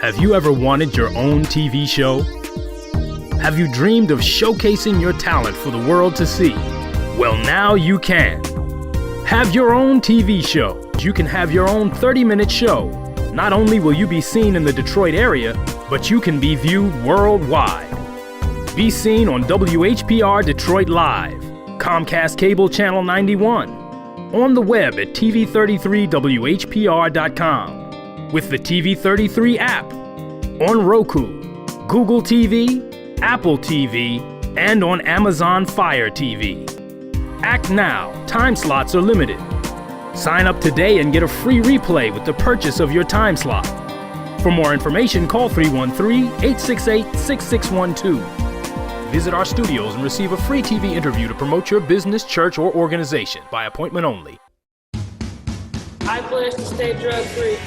Have you ever wanted your own TV show? Have you dreamed of showcasing your talent for the world to see? Well, now you can. Have your own TV show. You can have your own 30-minute show. Not only will you be seen in the Detroit area, but you can be viewed worldwide. Be seen on WHPR Detroit Live, Comcast Cable Channel 91, on the web at TV33WHPR.com, with the TV33 app, on Roku, Google TV, Apple TV, and on Amazon Fire TV. Act now. Time slots are limited. Sign up today and get a free replay with the purchase of your time slot. For more information, call 313-868-6612. Visit our studios and receive a free TV interview to promote your business, church, or organization by appointment only. I pledge to stay drug-free.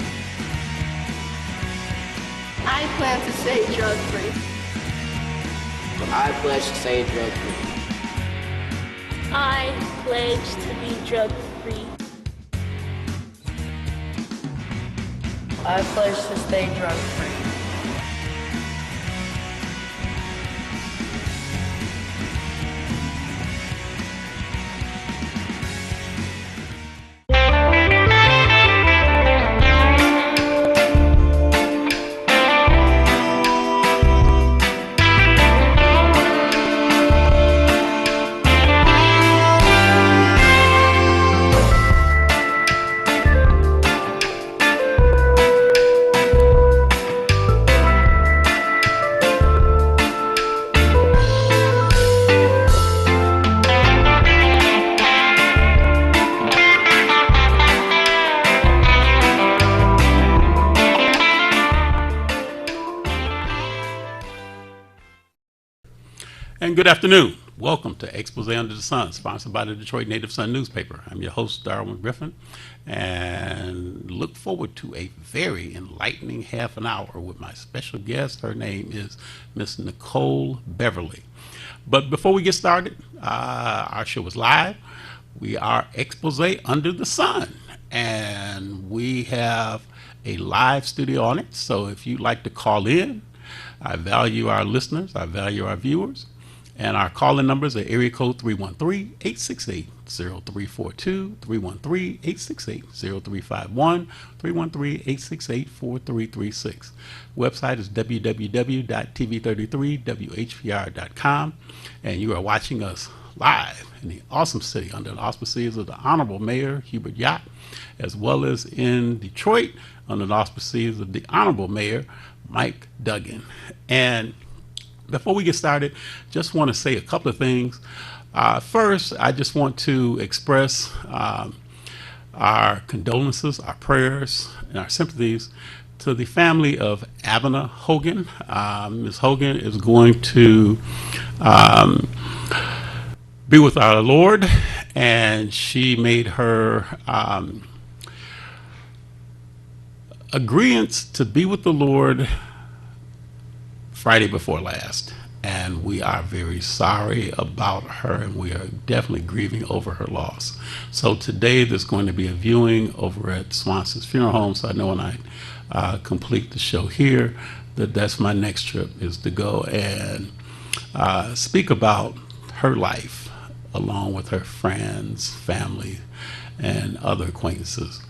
I plan to stay drug-free. I pledge to stay drug-free. I pledge to be drug-free. I pledge to stay drug-free. And good afternoon. Welcome to Expose Under the Sun, sponsored by the Detroit Native Sun newspaper. I'm your host, Darwin Griffin, and look forward to a very enlightening half an hour with my special guest. Her name is Miss Nicole Beverly. But before we get started, our show is live. We are Expose Under the Sun, and we have a live studio on it. So if you'd like to call in, I value our listeners, I value our viewers. And our calling numbers are area code 313-868-0342, 313-868-0351, 313-868-4336. Website is www.tv33whpr.com. And you are watching us live in the awesome city under the auspices of the Honorable Mayor Hubert Yacht, as well as in Detroit under the auspices of the Honorable Mayor Mike Duggan. And before we get started, just want to say a couple of things. First, I just want to express our condolences, our prayers, and our sympathies to the family of Abner Hogan. Ms. Hogan is going to be with our Lord, and she made her agreeance to be with the Lord Friday before last, and we are very sorry about her, and we are definitely grieving over her loss. So today there's going to be a viewing over at Swanson's Funeral Home, so I know when I complete the show here that's my next trip, is to go and speak about her life along with her friends, family, and other acquaintances.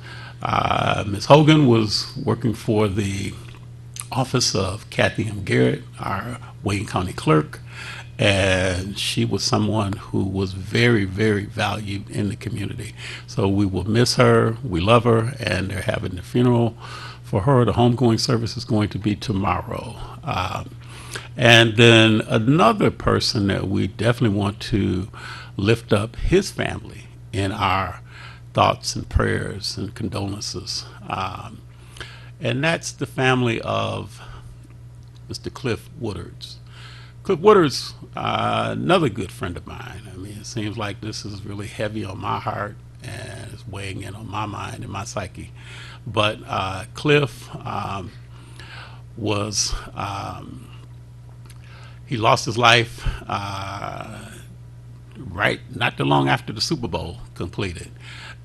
Ms. Hogan was working for the office of Kathy M. Garrett, our Wayne County clerk, and she was someone who was very, very valued in the community. So we will miss her, we love her, and they're having the funeral for her. The homegoing service is going to be tomorrow. And then another person that we definitely want to lift up his family in our thoughts and prayers and condolences. And that's the family of Mr. Cliff Woodards. Cliff Woodards, another good friend of mine. I mean, it seems like this is really heavy on my heart and it's weighing in on my mind and my psyche. But Cliff was, he lost his life not too long after the Super Bowl completed.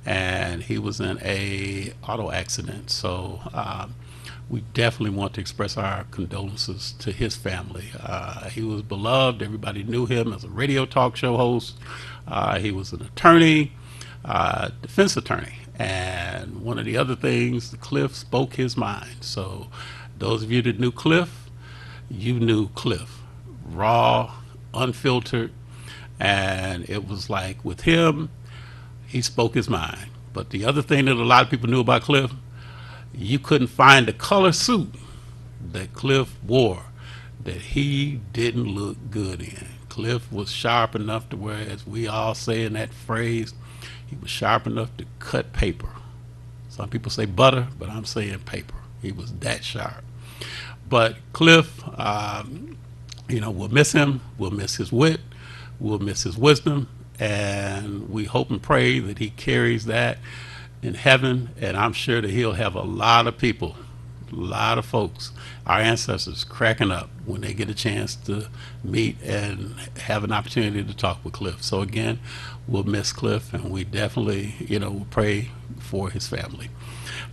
And he was in a auto accident. So we definitely want to express our condolences to his family. He was beloved. Everybody knew him as a radio talk show host. He was an attorney, defense attorney. And one of the other things, Cliff spoke his mind. So those of you that knew Cliff, you knew Cliff. Raw, unfiltered. And it was like with him, he spoke his mind. But the other thing that a lot of people knew about Cliff, you couldn't find a color suit that Cliff wore that he didn't look good in. Cliff was sharp enough to where, as we all say in that phrase, he was sharp enough to cut paper. Some people say butter, but I'm saying paper. He was that sharp. But Cliff, we'll miss him. We'll miss his wit. We'll miss his wisdom. And we hope and pray that he carries that in heaven. And I'm sure that he'll have a lot of people, a lot of folks, our ancestors, cracking up when they get a chance to meet and have an opportunity to talk with Cliff. So again, we'll miss Cliff, and we definitely, will pray for his family.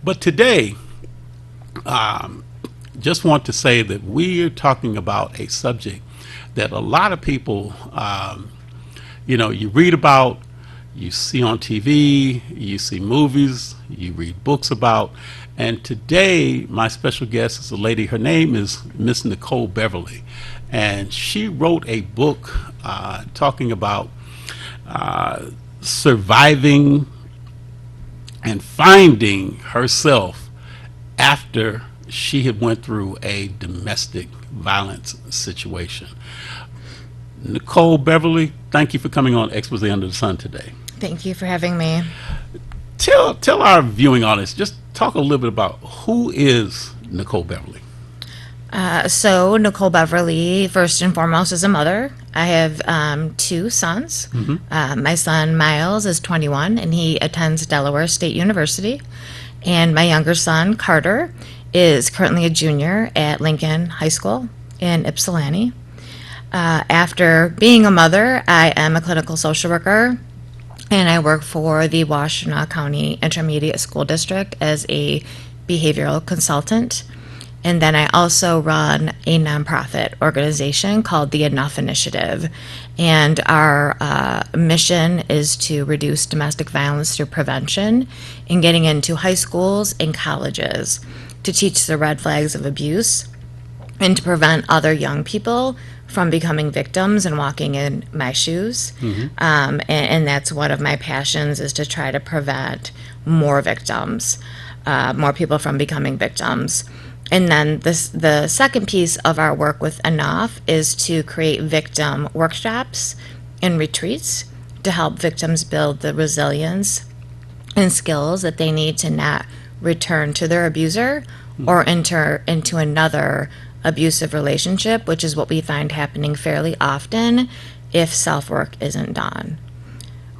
But today, just want to say that we are talking about a subject that a lot of people, you read about, you see on TV, you see movies, you read books about. And today, my special guest is a lady. Her name is Miss Nicole Beverly. And she wrote a book talking about surviving and finding herself after she had went through a domestic violence situation. Nicole Beverly, thank you for coming on Expose Under the Sun today. Thank you for having me. Tell our viewing audience, just talk a little bit about who is Nicole Beverly. So Nicole Beverly, first and foremost, is a mother. I have 2 sons. My son Miles is 21, and he attends Delaware State University. And my younger son, Carter, is currently a junior at Lincoln High School in Ypsilanti. After being a mother, I am a clinical social worker, and I work for the Washtenaw County Intermediate School District as a behavioral consultant. And then I also run a nonprofit organization called the Enough Initiative. And our mission is to reduce domestic violence through prevention and getting into high schools and colleges to teach the red flags of abuse and to prevent other young people from becoming victims and walking in my shoes. And that's one of my passions, is to try to prevent more victims, more people from becoming victims. And then the second piece of our work with Enough is to create victim workshops and retreats to help victims build the resilience and skills that they need to not return to their abuser or enter into another abusive relationship, which is what we find happening fairly often if self-work isn't done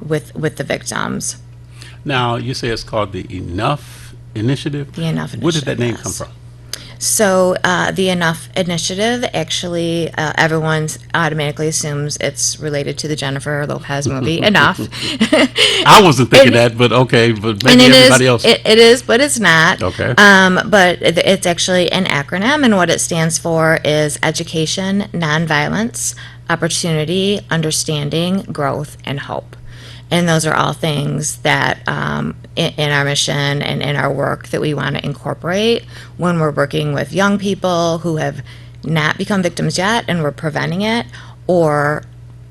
with the victims. Now, you say it's called the Enough Initiative? The Enough Initiative. Where did that name yes. come from? So the Enough Initiative, actually, everyone automatically assumes it's related to the Jennifer Lopez movie, Enough. I wasn't thinking that, but okay, but maybe everybody else. It is, but it's not. Okay. But it's actually an acronym, and what it stands for is Education, Nonviolence, Opportunity, Understanding, Growth, and Hope. And those are all things that in our mission and in our work that we want to incorporate when we're working with young people who have not become victims yet and we're preventing it, or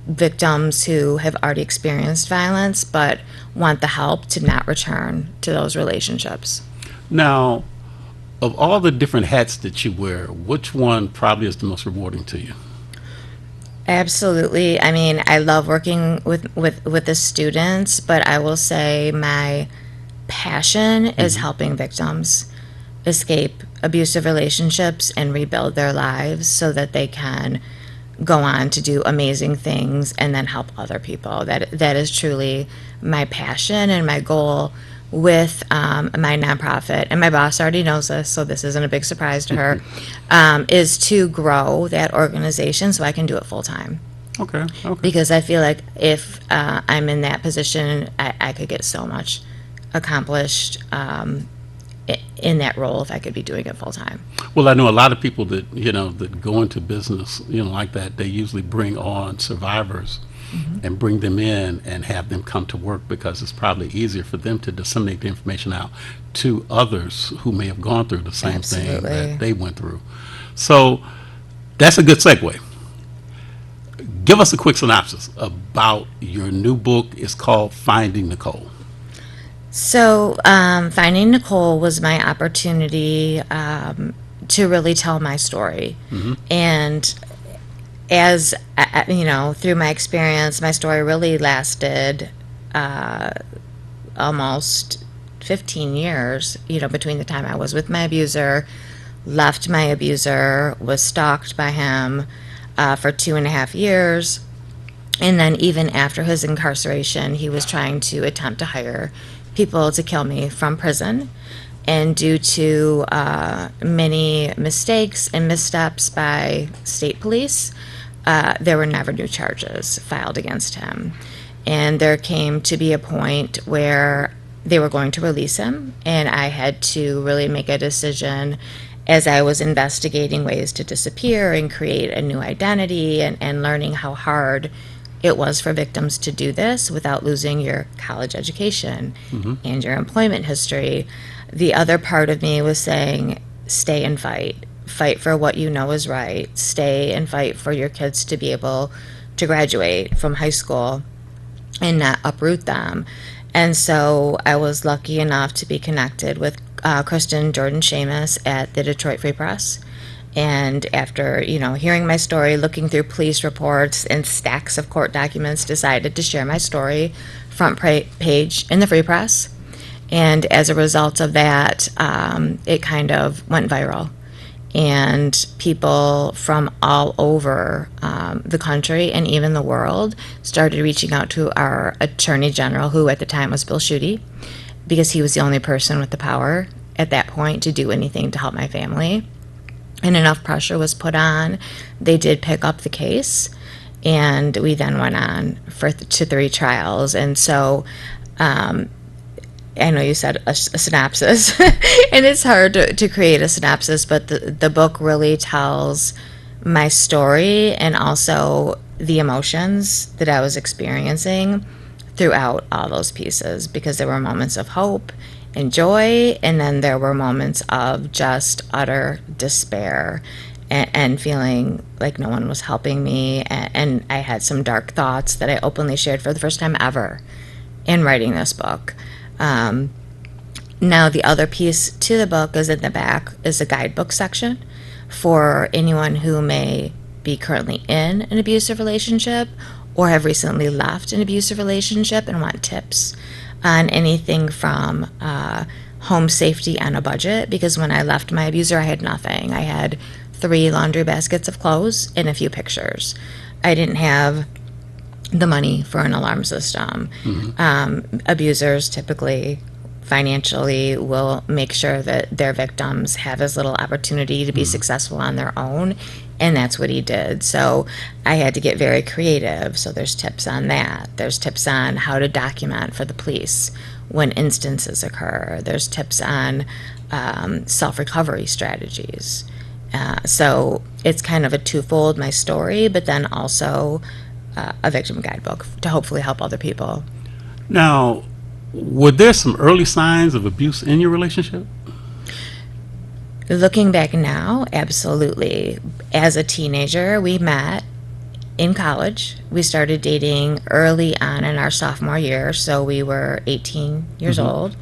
victims who have already experienced violence but want the help to not return to those relationships. Now, of all the different hats that you wear, which one probably is the most rewarding to you? Absolutely. I mean, I love working with the students, but I will say my passion is helping victims escape abusive relationships and rebuild their lives so that they can go on to do amazing things and then help other people. That is truly my passion and my goal with my nonprofit, and my boss already knows this, so this isn't a big surprise to her, is to grow that organization so I can do it full time. Okay. Because I feel like if I'm in that position, I could get so much accomplished in that role if I could be doing it full time. Well, I know a lot of people that, that go into business, like that, they usually bring on survivors and bring them in and have them come to work because it's probably easier for them to disseminate the information out to others who may have gone through the same thing Absolutely. that they went through. So that's a good segue. Give us a quick synopsis about your new book. It's called Finding Nicole. So, Finding Nicole was my opportunity to really tell my story. And as through my experience, my story really lasted almost 15 years, between the time I was with my abuser, left my abuser, was stalked by him for 2.5 years. And then even after his incarceration, he was trying to attempt to hire people to kill me from prison. And due to many mistakes and missteps by state police, there were never new charges filed against him. And there came to be a point where they were going to release him, and I had to really make a decision as I was investigating ways to disappear and create a new identity and learning how hard it was for victims to do this without losing your college education and your employment history. The other part of me was saying, stay and fight. Fight for what you know is right. Stay and fight for your kids to be able to graduate from high school and not uproot them. And so I was lucky enough to be connected with Kristen Jordan Seamus at the Detroit Free Press. And after, hearing my story, looking through police reports and stacks of court documents, decided to share my story front page in the Free Press. And as a result of that, it kind of went viral. And people from all over the country and even the world started reaching out to our Attorney General, who at the time was Bill Schuette, because he was the only person with the power at that point to do anything to help my family. And enough pressure was put on. They did pick up the case, and we then went on to 3 trials. And so I know you said a synopsis, and it's hard to create a synopsis, but the book really tells my story and also the emotions that I was experiencing throughout all those pieces, because there were moments of hope and joy, and then there were moments of just utter despair and feeling like no one was helping me, and I had some dark thoughts that I openly shared for the first time ever in writing this book. Now the other piece to the book is in the back is a guidebook section for anyone who may be currently in an abusive relationship or have recently left an abusive relationship and want tips on anything from home safety on a budget, because when I left my abuser, I had nothing. I had 3 laundry baskets of clothes and a few pictures. I didn't have the money for an alarm system. Abusers typically financially will make sure that their victims have as little opportunity to be successful on their own, and that's what he did. So I had to get very creative. So there's tips on that. There's tips on how to document for the police when instances occur. There's tips on self-recovery strategies. So it's kind of a twofold, my story, but then also a victim guidebook to hopefully help other people. Now, were there some early signs of abuse in your relationship? Looking back now, absolutely. As a teenager, we met in college. We started dating early on in our sophomore year, so we were 18 years old.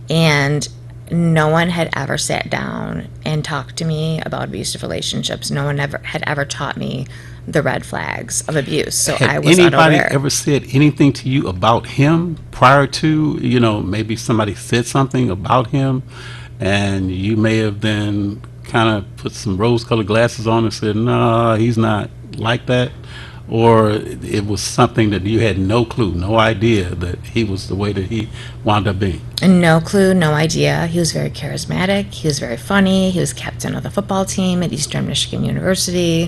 And no one had ever sat down and talked to me about abusive relationships. No one had ever taught me the red flags of abuse. So I was anybody unaware. ever said anything to you about him prior to, maybe somebody said something about him and you may have then kind of put some rose-colored glasses on and said, no, he's not like that? Or it was something that you had no clue, no idea that he was the way that he wound up being? No clue, no idea. He was very charismatic. He was very funny. He was captain of the football team at Eastern Michigan University.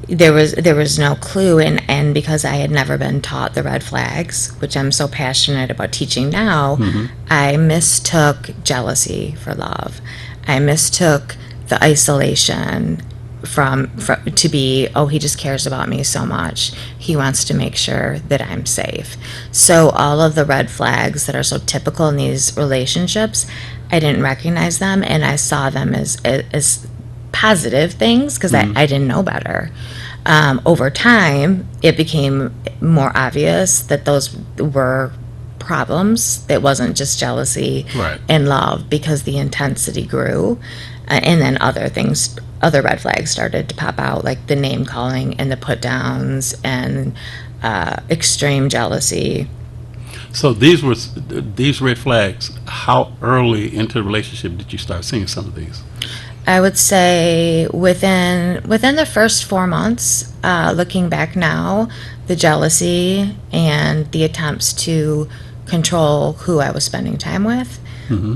there was no clue, and because I had never been taught the red flags, which I'm so passionate about teaching now, I mistook jealousy for love. I mistook the isolation from to be, oh, he just cares about me so much. He wants to make sure that I'm safe. So all of the red flags that are so typical in these relationships, I didn't recognize them, and I saw them as positive things because I didn't know better. Over time, it became more obvious that those were problems. It wasn't just jealousy Right. and love, because the intensity grew, and then other red flags started to pop out, like the name calling and the put downs and extreme jealousy. So these red flags. How early into the relationship did you start seeing some of these? I would say within the first 4 months, looking back now, the jealousy and the attempts to control who I was spending time with.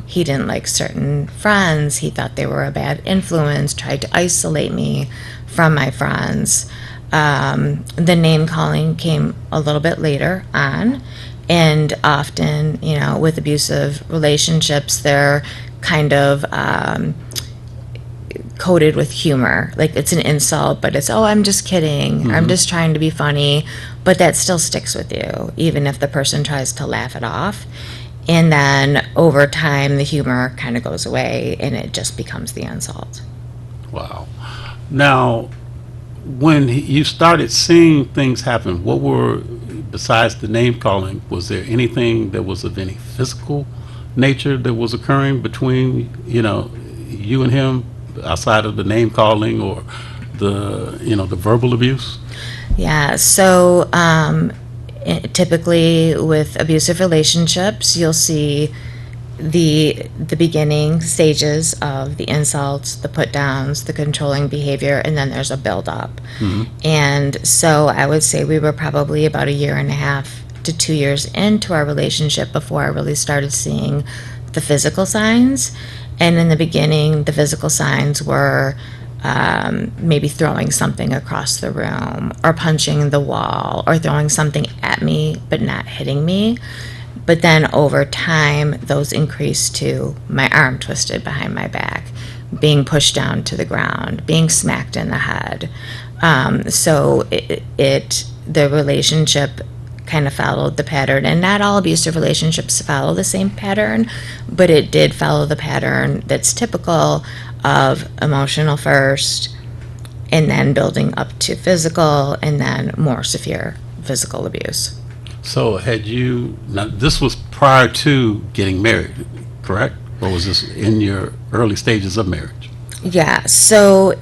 He didn't like certain friends. He thought they were a bad influence, tried to isolate me from my friends. The name calling came a little bit later on, and often, with abusive relationships, they're kind of coated with humor. Like, it's an insult, but it's, oh, I'm just kidding. I'm just trying to be funny. But that still sticks with you, even if the person tries to laugh it off. And then over time, the humor kind of goes away and it just becomes the insult. Wow. Now, when you started seeing things happen, what were, besides the name calling, was there anything that was of any physical nature that was occurring between, you and him, outside of the name calling or the verbal abuse? Yeah, so typically with abusive relationships, you'll see the beginning stages of the insults, the put downs, the controlling behavior, and then there's a build up. And so I would say we were probably about 1.5 to 2 years into our relationship before I really started seeing the physical signs. And in the beginning, the physical signs were maybe throwing something across the room, or punching the wall, or throwing something at me but not hitting me. But then over time, those increased to my arm twisted behind my back, being pushed down to the ground, being smacked in the head. So the relationship kind of followed the pattern, and not all abusive relationships follow the same pattern, but it did follow the pattern that's typical of emotional first, and then building up to physical, and then more severe physical abuse. So now this was prior to getting married, correct? Or was this in your early stages of marriage? Yeah, so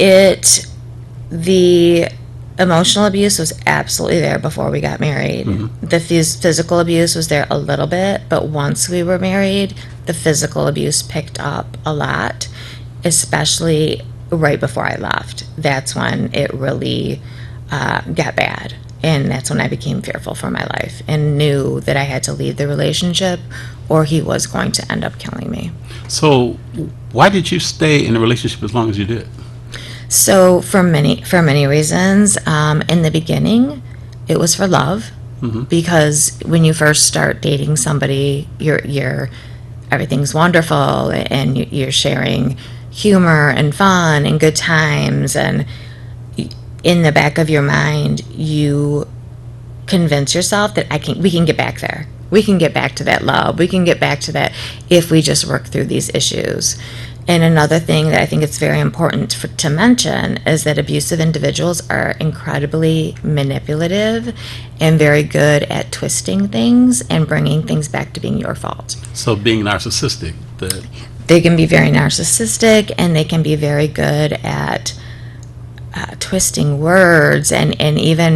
the emotional abuse was absolutely there before we got married. The physical abuse was there a little bit, but once we were married, the physical abuse picked up a lot, especially right before I left. That's when it really got bad. And that's when I became fearful for my life and knew that I had to leave the relationship or he was going to end up killing me. So why did you stay in the relationship as long as you did? So for many reasons. In the beginning, it was for love, because when you first start dating somebody, you're everything's wonderful and you're sharing humor and fun and good times, and in the back of your mind, you convince yourself that we can get back there. We can get back to that love. We can get back to that if we just work through these issues. And another thing that I think it's very important to mention is that abusive individuals are incredibly manipulative and very good at twisting things and bringing things back to being your fault. So being narcissistic, They can be very narcissistic, and they can be very good at twisting words and even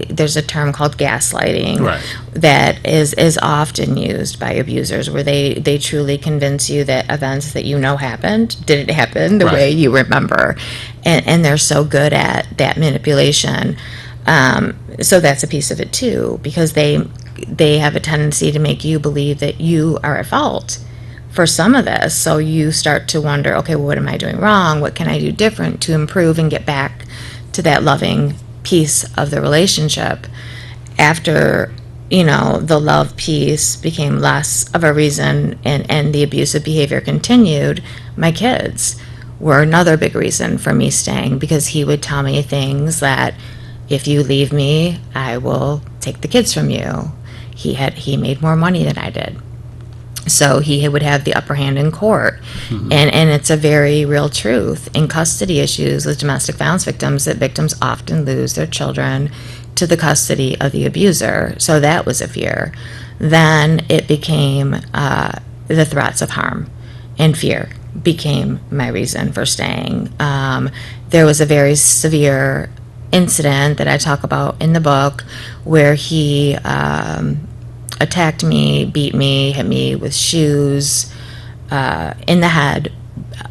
there's a term called gaslighting, Right. that is often used by abusers, where they truly convince you that events that happened didn't happen the Right. way you remember, and they're so good at that manipulation. So that's a piece of it too, because they have a tendency to make you believe that you are at fault for some of this. So you start to wonder, okay, well, what am I doing wrong? What can I do different to improve and get back to that loving piece of the relationship. After, the love piece became less of a reason and the abusive behavior continued, my kids were another big reason for me staying, because he would tell me things that, if you leave me, I will take the kids from you. He made more money than I did, so he would have the upper hand in court. And it's a very real truth in custody issues with domestic violence victims, that victims often lose their children to the custody of the abuser. So that was a fear. Then it became the threats of harm, and fear became my reason for staying. There was a very severe incident that I talk about in the book, where he attacked me, beat me, hit me with shoes in the head.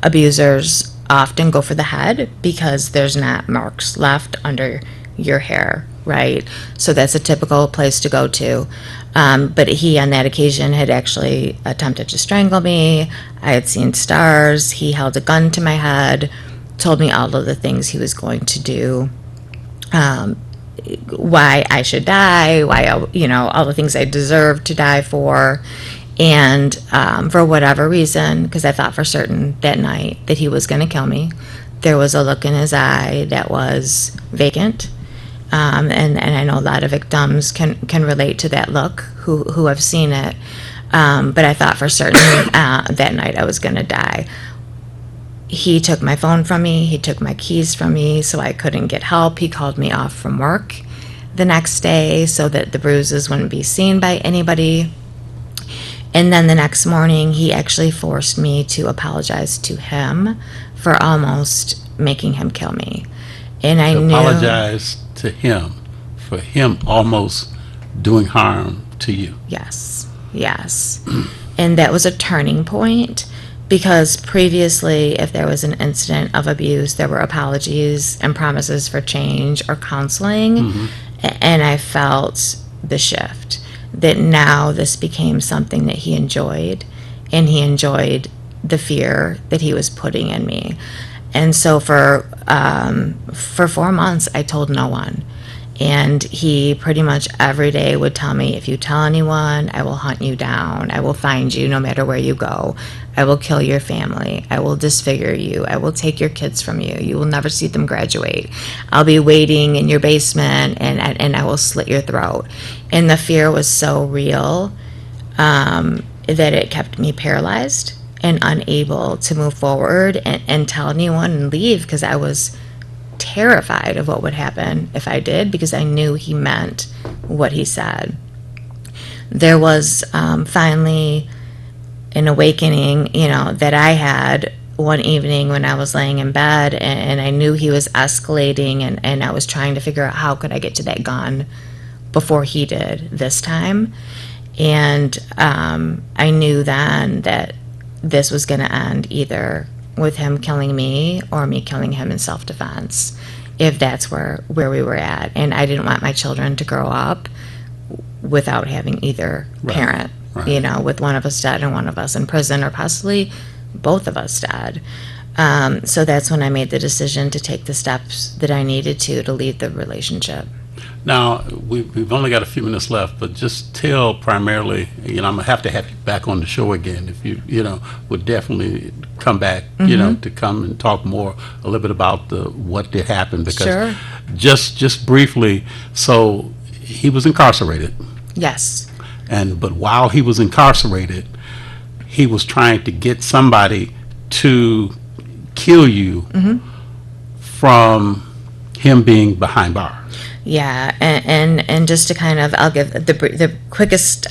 Abusers often go for the head because there's not marks left under your hair, right? So that's a typical place to go to. But he, on that occasion, had actually attempted to strangle me. I had seen stars. He held a gun to my head, told me all of the things he was going to do, why I should die, why, all the things I deserved to die for. And for whatever reason, because I thought for certain that night that he was going to kill me, there was a look in his eye that was vacant. And I know a lot of victims can relate to that look who have seen it. But I thought for certain that night I was going to die. He took my phone from me. He took my keys from me, so I couldn't get help. He called me off from work the next day so that the bruises wouldn't be seen by anybody. And then the next morning, he actually forced me to apologize to him for almost making him kill me. And I knew... Apologize to him for him almost doing harm to you. Yes. And that was a turning point, because previously, if there was an incident of abuse, there were apologies and promises for change or counseling. And I felt the shift, that now this became something that he enjoyed, and he enjoyed the fear that he was putting in me. And so for 4 months, I told no one. And he pretty much every day would tell me, if you tell anyone, I will hunt you down. I will find you no matter where you go. I will kill your family. I will disfigure you. I will take your kids from you. You will never see them graduate. I'll be waiting in your basement, and I will slit your throat. And the fear was so real that it kept me paralyzed and unable to move forward and tell anyone and leave, because I was terrified of what would happen if I did, because I knew he meant what he said. There was finally an awakening, that I had one evening when I was laying in bed, and I knew he was escalating, and I was trying to figure out how could I get to that gun before he did this time. And I knew then that this was going to end either with him killing me or me killing him in self-defense, if that's where we were at. And I didn't want my children to grow up without having either parent, with one of us dead and one of us in prison, or possibly both of us dead. So that's when I made the decision to take the steps that I needed to leave the relationship. Now, we've only got a few minutes left, but just tell primarily, I'm going to have you back on the show again if you would definitely come back, to come and talk more a little bit about what did happen. Because Sure. just briefly, so he was incarcerated. Yes. But while he was incarcerated, he was trying to get somebody to kill you from him being behind bars. Yeah, and just to kind of, I'll give the quickest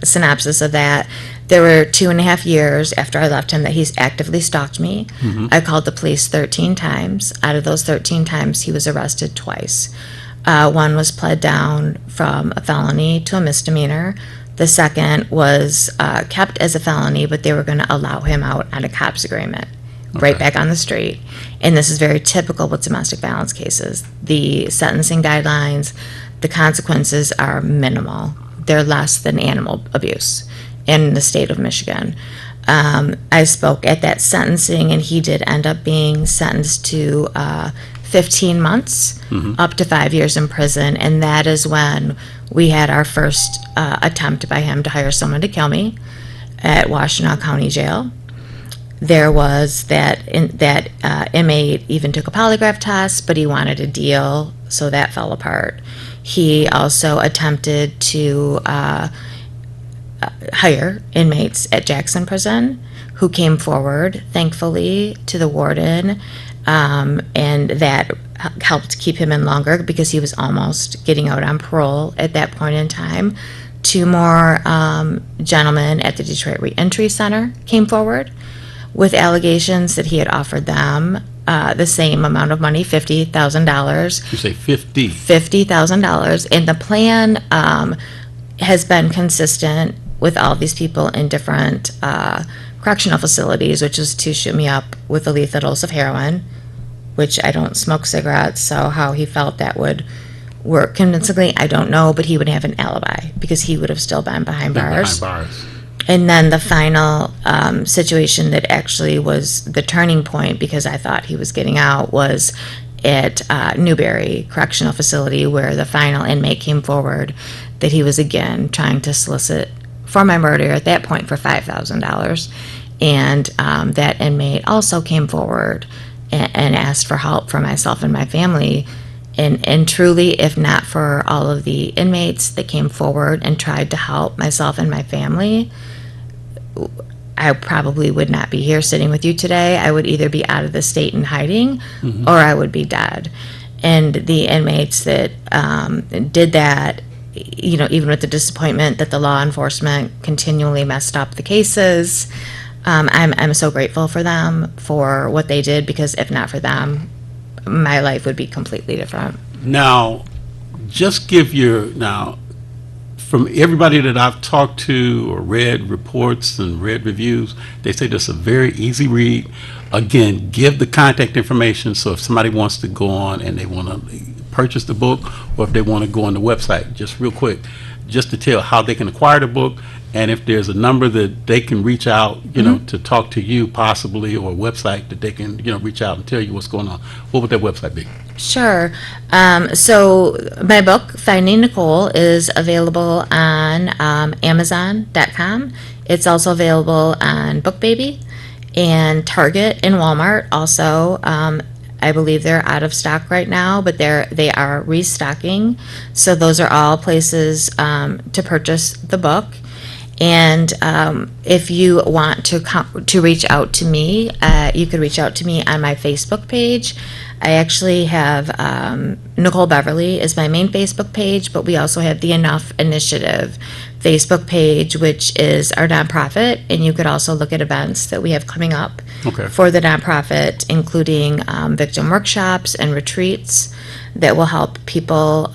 synopsis of that. There were 2.5 years after I left him that he's actively stalked me. I called the police 13 times. Out of those 13 times, he was arrested twice. One was pled down from a felony to a misdemeanor. The second was kept as a felony, but they were going to allow him out on a cop's agreement. Right back on the street. And this is very typical with domestic violence cases. The sentencing guidelines, the consequences are minimal. They're less than animal abuse in the state of Michigan. I spoke at that sentencing, and he did end up being sentenced to 15 months up to 5 years in prison. And that is when we had our first attempt by him to hire someone to kill me at Washtenaw County Jail. There was that inmate even took a polygraph test, but he wanted a deal, so that fell apart. He also attempted to hire inmates at Jackson Prison who came forward, thankfully, to the warden, and that helped keep him in longer because he was almost getting out on parole at that point in time. 2 more gentlemen at the Detroit Reentry Center came forward with allegations that he had offered them the same amount of money, $50,000. You say 50. $50,000. And the plan has been consistent with all these people in different correctional facilities, which is to shoot me up with a lethal dose of heroin, which I don't smoke cigarettes, so how he felt that would work convincingly, I don't know, but he would have an alibi because he would have still been behind bars. And then the final situation that actually was the turning point, because I thought he was getting out, was at Newberry Correctional Facility, where the final inmate came forward that he was again trying to solicit for my murder, at that point for $5,000. And that inmate also came forward and asked for help for myself and my family. And truly, if not for all of the inmates that came forward and tried to help myself and my family, I probably would not be here sitting with you today. I would either be out of the state and hiding, or I would be dead. And the inmates that did that, you know, even with the disappointment that the law enforcement continually messed up the cases, I'm so grateful for them for what they did, because if not for them, my life would be completely different. Now, just give from everybody that I've talked to or read reports and read reviews, they say this is a very easy read. Again, give the contact information, so if somebody wants to go on and they want to purchase the book, or if they want to go on the website, just real quick, just to tell how they can acquire the book, and if there's a number that they can reach out, you know, to talk to you possibly, or a website that they can, you know, reach out and tell you what's going on. What would that website be? Sure. So my book, Finding Nicole, is available on Amazon.com. It's also available on BookBaby and Target and Walmart. Also, I believe they're out of stock right now, but they are restocking. So those are all places to purchase the book. And if you want to reach out to me, you could reach out to me on my Facebook page. I actually have Nicole Beverly is my main Facebook page, but we also have the Enough Initiative Facebook page, which is our nonprofit, and you could also look at events that we have coming up for the nonprofit, including victim workshops and retreats that will help people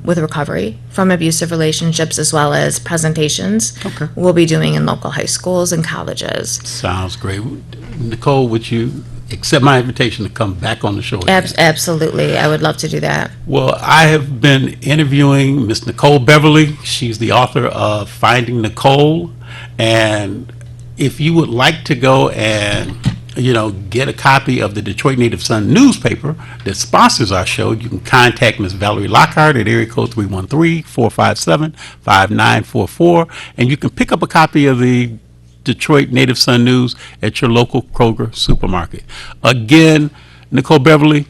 with recovery from abusive relationships, as well as presentations we'll be doing in local high schools and colleges. Sounds great. Nicole, would you accept my invitation to come back on the show again? Absolutely. I would love to do that. Well, I have been interviewing Miss Nicole Beverly. She's the author of Finding Nicole. And if you would like to go and, you know, get a copy of the Detroit Native Sun newspaper that sponsors our show, you can contact Ms. Valerie Lockhart at area code 313-457-5944. And you can pick up a copy of the Detroit Native Sun News at your local Kroger supermarket. Again, Nicole Beverly,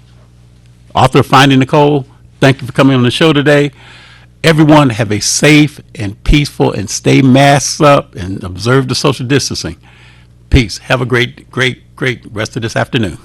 author of Finding Nicole, thank you for coming on the show today. Everyone have a safe and peaceful, and stay masked up and observe the social distancing. Peace. Have a great rest of this afternoon.